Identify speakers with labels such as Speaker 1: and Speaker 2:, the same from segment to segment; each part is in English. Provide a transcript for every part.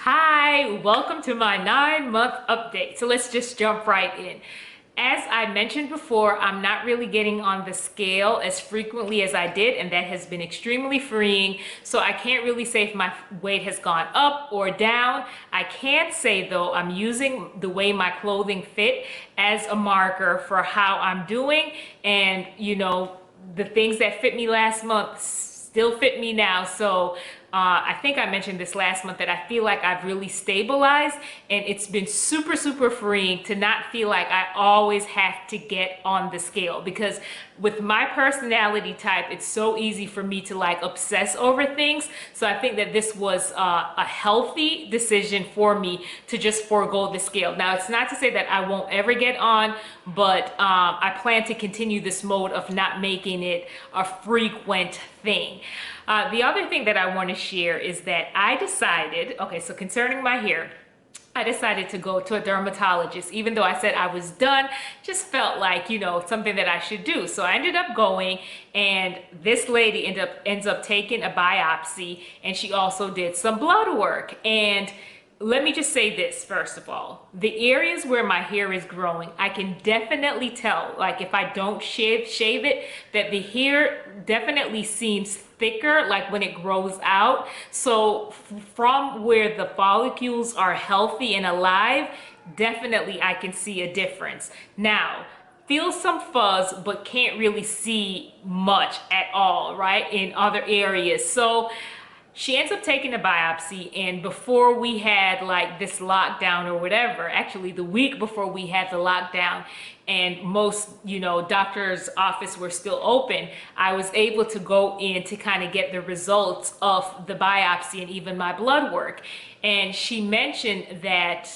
Speaker 1: Hi, welcome to my 9-month update. So let's just jump right in. As I mentioned before, I'm not really getting on the scale as frequently as I did, and that has been extremely freeing. So I can't really say if my weight has gone up or down. I can say though, I'm using the way my clothing fit as a marker for how I'm doing. And the things that fit me last month still fit me now. So I think I mentioned this last month that I feel like I've really stabilized, and it's been super, super freeing to not feel like I always have to get on the scale, because with my personality type, it's so easy for me to like obsess over things. So I think that this was a healthy decision for me to just forego the scale. Now, it's not to say that I won't ever get on, but I plan to continue this mode of not making it a frequent thing. The other thing that I want to share is that I decided, okay, so concerning my hair, I decided to go to a dermatologist. Even though I said I was done, just felt like, something that I should do. So I ended up going, and this lady ends up taking a biopsy, and she also did some blood work. And let me just say this, first of all, the areas where my hair is growing, I can definitely tell, like if I don't shave it, that the hair definitely seems thicker, like when it grows out. So from where the follicles are healthy and alive, definitely I can see a difference. Now, feel some fuzz, but can't really see much at all, right, in other areas. So she ends up taking a biopsy, and before we had like this lockdown or whatever, actually the week before we had the lockdown and most, doctor's office were still open, I was able to go in to kind of get the results of the biopsy and even my blood work. And she mentioned that,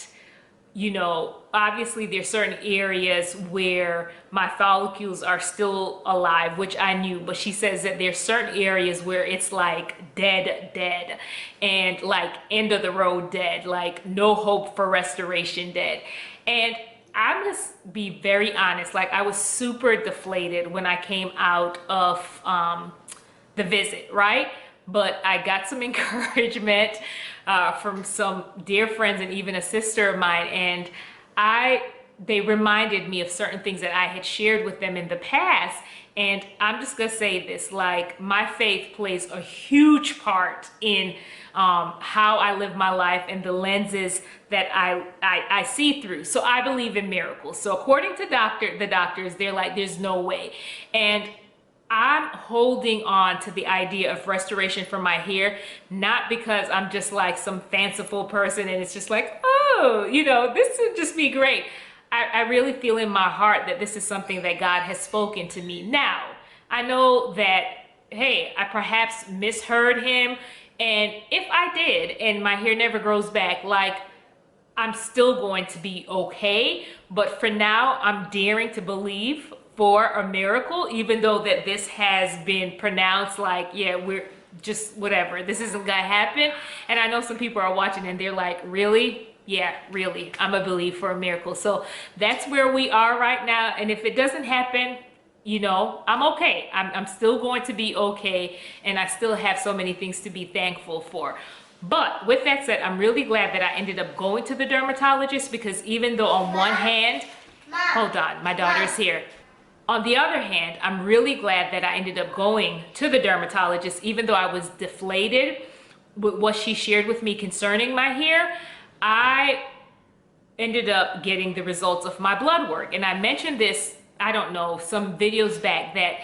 Speaker 1: obviously there's certain areas where my follicles are still alive, which I knew, but she says that there's certain areas where it's like dead, and like end of the road dead, like no hope for restoration dead. And I'm just be very honest, like I was super deflated when I came out of the visit, right? But I got some encouragement from some dear friends and even a sister of mine, and they reminded me of certain things that I had shared with them in the past. And I'm just gonna say this, like my faith plays a huge part in how I live my life and the lenses that I see through. So I believe in miracles. So according to the doctors, they're like, there's no way. And I'm holding on to the idea of restoration for my hair, not because I'm just like some fanciful person and it's just like, oh, this would just be great. I really feel in my heart that this is something that God has spoken to me. Now, I know that, hey, I perhaps misheard him. And if I did and my hair never grows back, like I'm still going to be okay. But for now, I'm daring to believe for a miracle, even though that this has been pronounced like, yeah, we're just whatever, this isn't gonna happen. And I know some people are watching and they're like, really? Yeah, really, I'm a believe for a miracle. So that's where we are right now. And if it doesn't happen, I'm okay. I'm still going to be okay. And I still have so many things to be thankful for. But with that said, I'm really glad that I ended up going to the dermatologist, because even though on one hand, hold on, my daughter is here. On the other hand, I'm really glad that I ended up going to the dermatologist, even though I was deflated with what she shared with me concerning my hair. I ended up getting the results of my blood work. And I mentioned this, I don't know, some videos back, that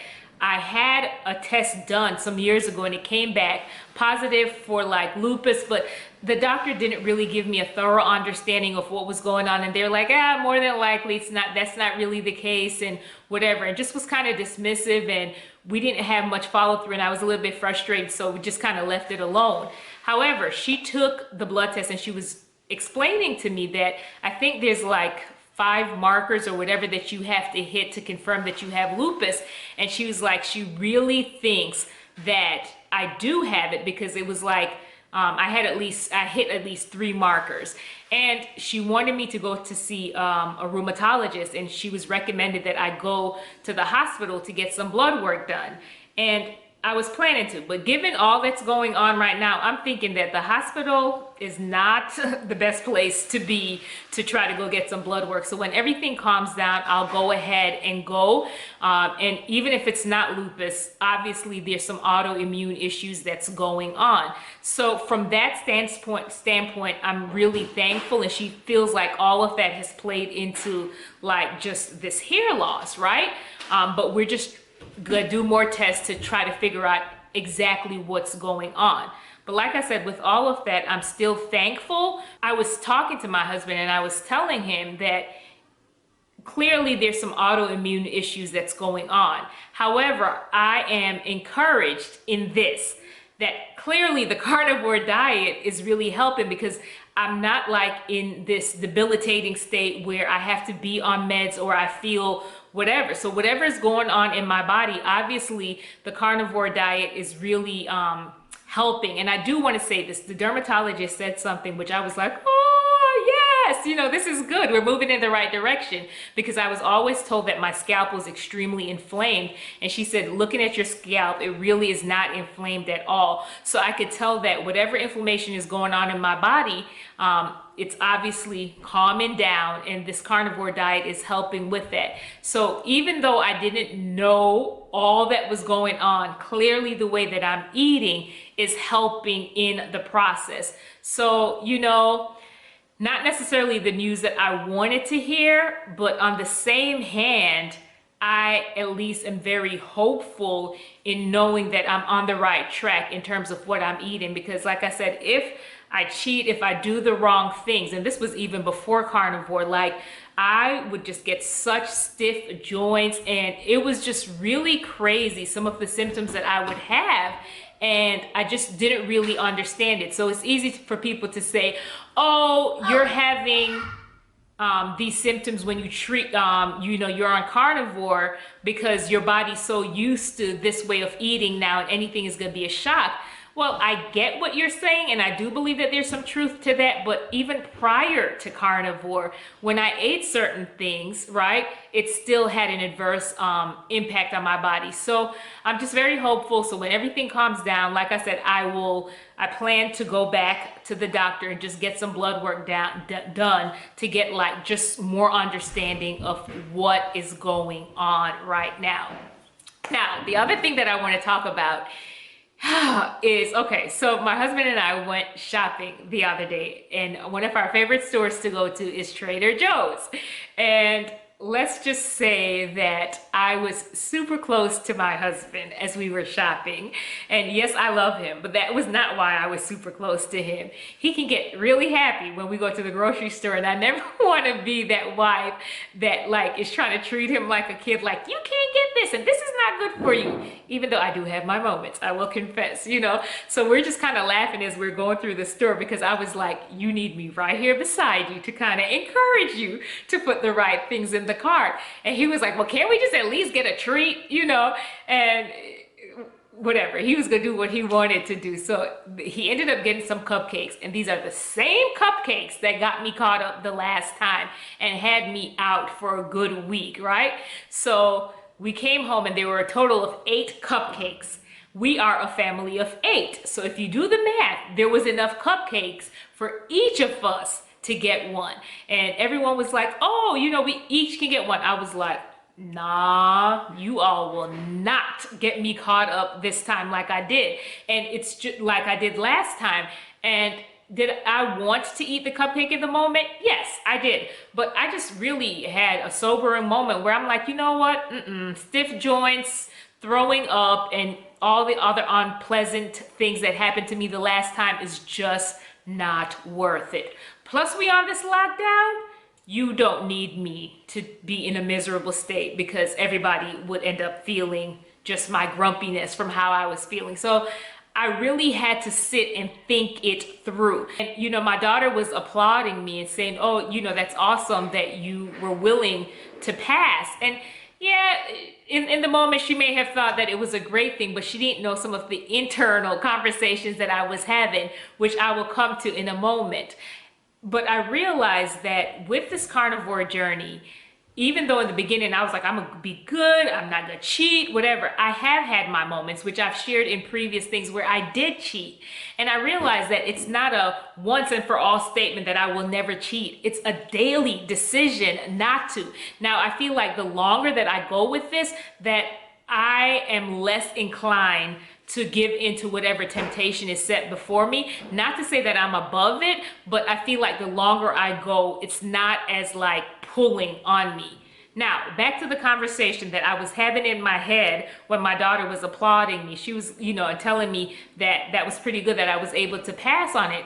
Speaker 1: I had a test done some years ago and it came back positive for like lupus, but the doctor didn't really give me a thorough understanding of what was going on. And they're like, more than likely that's not really the case and whatever. And just was kind of dismissive, and we didn't have much follow through, and I was a little bit frustrated. So we just kind of left it alone. However, she took the blood test and she was explaining to me that I think there's like 5 markers or whatever that you have to hit to confirm that you have lupus. And she was like, she really thinks that I do have it, because it was like, I hit at least 3 markers. And she wanted me to go to see a rheumatologist, and she was recommended that I go to the hospital to get some blood work done. And I was planning to, but given all that's going on right now, I'm thinking that the hospital is not the best place to be to try to go get some blood work. So when everything calms down, I'll go ahead and go. And even if it's not lupus, obviously there's some autoimmune issues that's going on. So from that standpoint, I'm really thankful, and she feels like all of that has played into like just this hair loss, right? But we're just gonna do more tests to try to figure out exactly what's going on. But like I said, with all of that, I'm still thankful. I was talking to my husband and I was telling him that clearly there's some autoimmune issues that's going on. However, I am encouraged in this, that clearly the carnivore diet is really helping, because I'm not like in this debilitating state where I have to be on meds or I feel whatever. So whatever is going on in my body, obviously the carnivore diet is really helping. And I do want to say this, the dermatologist said something which I was like, oh yes, you know, this is good. We're moving in the right direction, because I was always told that my scalp was extremely inflamed. And she said, looking at your scalp, it really is not inflamed at all. So I could tell that whatever inflammation is going on in my body, it's obviously calming down, and this carnivore diet is helping with that. So even though I didn't know all that was going on, clearly the way that I'm eating is helping in the process. So, you know, not necessarily the news that I wanted to hear, but on the same hand, I at least am very hopeful in knowing that I'm on the right track in terms of what I'm eating. Because like I said, if I cheat, if I do the wrong things, and this was even before carnivore, like I would just get such stiff joints, and it was just really crazy, some of the symptoms that I would have, and I just didn't really understand it. So it's easy for people to say, oh, you're having these symptoms when you treat, you know, you're on carnivore because your body's so used to this way of eating now, and anything is going to be a shock. Well, I get what you're saying, and I do believe that there's some truth to that, but even prior to carnivore, when I ate certain things, right, it still had an adverse impact on my body. So I'm just very hopeful. So when everything calms down, like I said, I plan to go back to the doctor and just get some blood work done to get like just more understanding of what is going on right now. Now, the other thing that I want to talk about is, okay, so my husband and I went shopping the other day, and one of our favorite stores to go to is Trader Joe's. And let's just say that I was super close to my husband as we were shopping. And yes, I love him, but that was not why I was super close to him. He can get really happy when we go to the grocery store, and I never want to be that wife that like is trying to treat him like a kid, like you can't get this and this is not good for you. Even though I do have my moments, I will confess, you know. So we're just kind of laughing as we're going through the store, because I was like, you need me right here beside you to kind of encourage you to put the right things in the cart. And he was like, well, can't we just at least get a treat, you know? And whatever, he was gonna do what he wanted to do. So he ended up getting some cupcakes, and these are the same cupcakes that got me caught up the last time and had me out for a good week, right? So we came home and there were a total of 8 cupcakes. We are a family of 8. So if you do the math, there was enough cupcakes for each of us to get one. And everyone was like, oh, you know, we each can get one. I was like, nah, you all will not get me caught up this time like I did. And it's just like I did last time. And did I want to eat the cupcake in the moment? Yes, I did. But I just really had a sobering moment where I'm like, you know what? Stiff joints, throwing up, and all the other unpleasant things that happened to me the last time is just not worth it. Plus, we on this lockdown, you don't need me to be in a miserable state, because everybody would end up feeling just my grumpiness from how I was feeling. So I really had to sit and think it through. And, you know, my daughter was applauding me and saying, oh, you know, that's awesome that you were willing to pass. And yeah, in the moment, she may have thought that it was a great thing, but she didn't know some of the internal conversations that I was having, which I will come to in a moment. But I realized that with this carnivore journey, even though in the beginning I was like, I'm gonna be good, I'm not gonna cheat, whatever, I have had my moments, which I've shared in previous things, where I did cheat. And I realized that it's not a once and for all statement that I will never cheat. It's a daily decision not to. Now, I feel like the longer that I go with this, that I am less inclined to give into whatever temptation is set before me. Not to say that I'm above it, but I feel like the longer I go, it's not as like pulling on me. Now, back to the conversation that I was having in my head when my daughter was applauding me. She was, telling me that that was pretty good, that I was able to pass on it.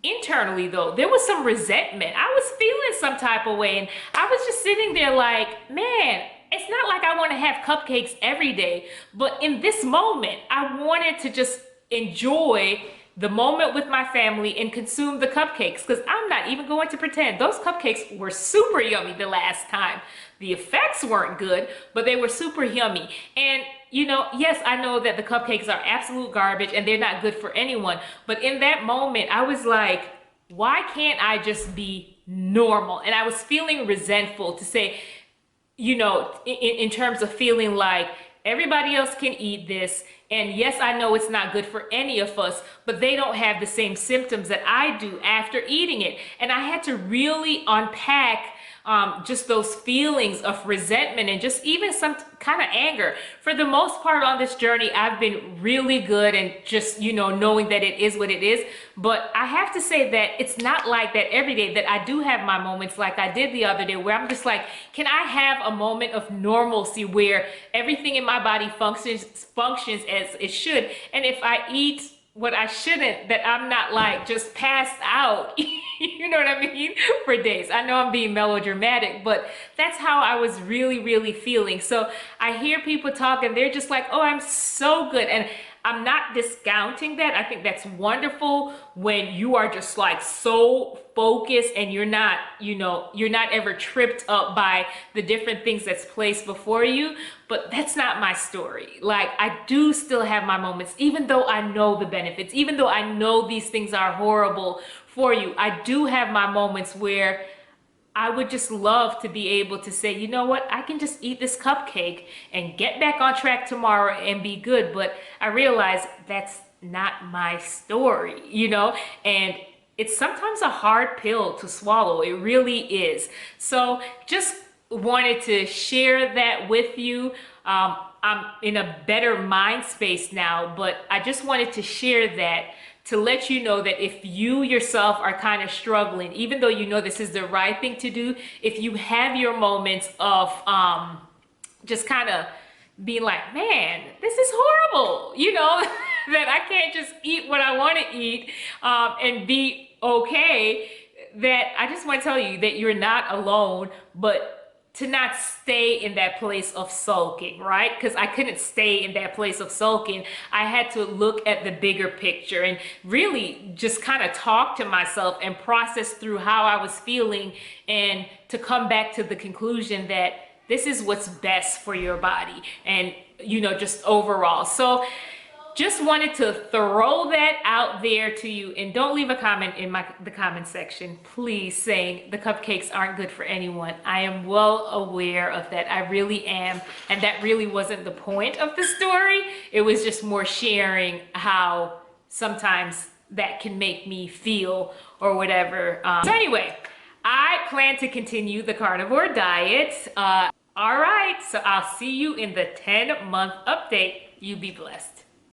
Speaker 1: Internally, though, there was some resentment. I was feeling some type of way, and I was just sitting there like, man, it's not like I want to have cupcakes every day, but in this moment, I wanted to just enjoy the moment with my family and consume the cupcakes, because I'm not even going to pretend. Those cupcakes were super yummy the last time. The effects weren't good, but they were super yummy. And yes, I know that the cupcakes are absolute garbage and they're not good for anyone, but in that moment, I was like, why can't I just be normal? And I was feeling resentful to say, in terms of feeling like everybody else can eat this. And yes, I know it's not good for any of us, but they don't have the same symptoms that I do after eating it. And I had to really unpack just those feelings of resentment and just even some kind of anger. For the most part on this journey, I've been really good and just, knowing that it is what it is. But I have to say that it's not like that every day, that I do have my moments like I did the other day, where I'm just like, can I have a moment of normalcy where everything in my body functions as it should? And if I eat what I shouldn't, that I'm not like just passed out, you know what I mean, for days. I know I'm being melodramatic, but that's how I was really, really feeling. So I hear people talk and they're just like, oh, I'm so good. And I'm not discounting that. I think that's wonderful when you are just like so focused and you're not ever tripped up by the different things that's placed before you. But that's not my story. Like, I do still have my moments, even though I know the benefits, even though I know these things are horrible for you. I do have my moments where I would just love to be able to say, you know what, I can just eat this cupcake and get back on track tomorrow and be good. But I realize that's not my story, and it's sometimes a hard pill to swallow. It really is. So just wanted to share that with you. I'm in a better mind space now, but I just wanted to share that to let you know that if you yourself are kind of struggling, even though you know this is the right thing to do, if you have your moments of just kind of being like, man, this is horrible, that I can't just eat what I want to eat and be okay, that I just want to tell you that you're not alone, but to not stay in that place of sulking, right? Because I couldn't stay in that place of sulking. I had to look at the bigger picture and really just kind of talk to myself and process through how I was feeling, and to come back to the conclusion that this is what's best for your body and, just overall. So just wanted to throw that out there to you, and don't leave a comment in the comment section, please, saying the cupcakes aren't good for anyone. I am well aware of that. I really am. And that really wasn't the point of the story. It was just more sharing how sometimes that can make me feel or whatever. So anyway, I plan to continue the carnivore diet. All right, so I'll see you in the 10-month update. You be blessed.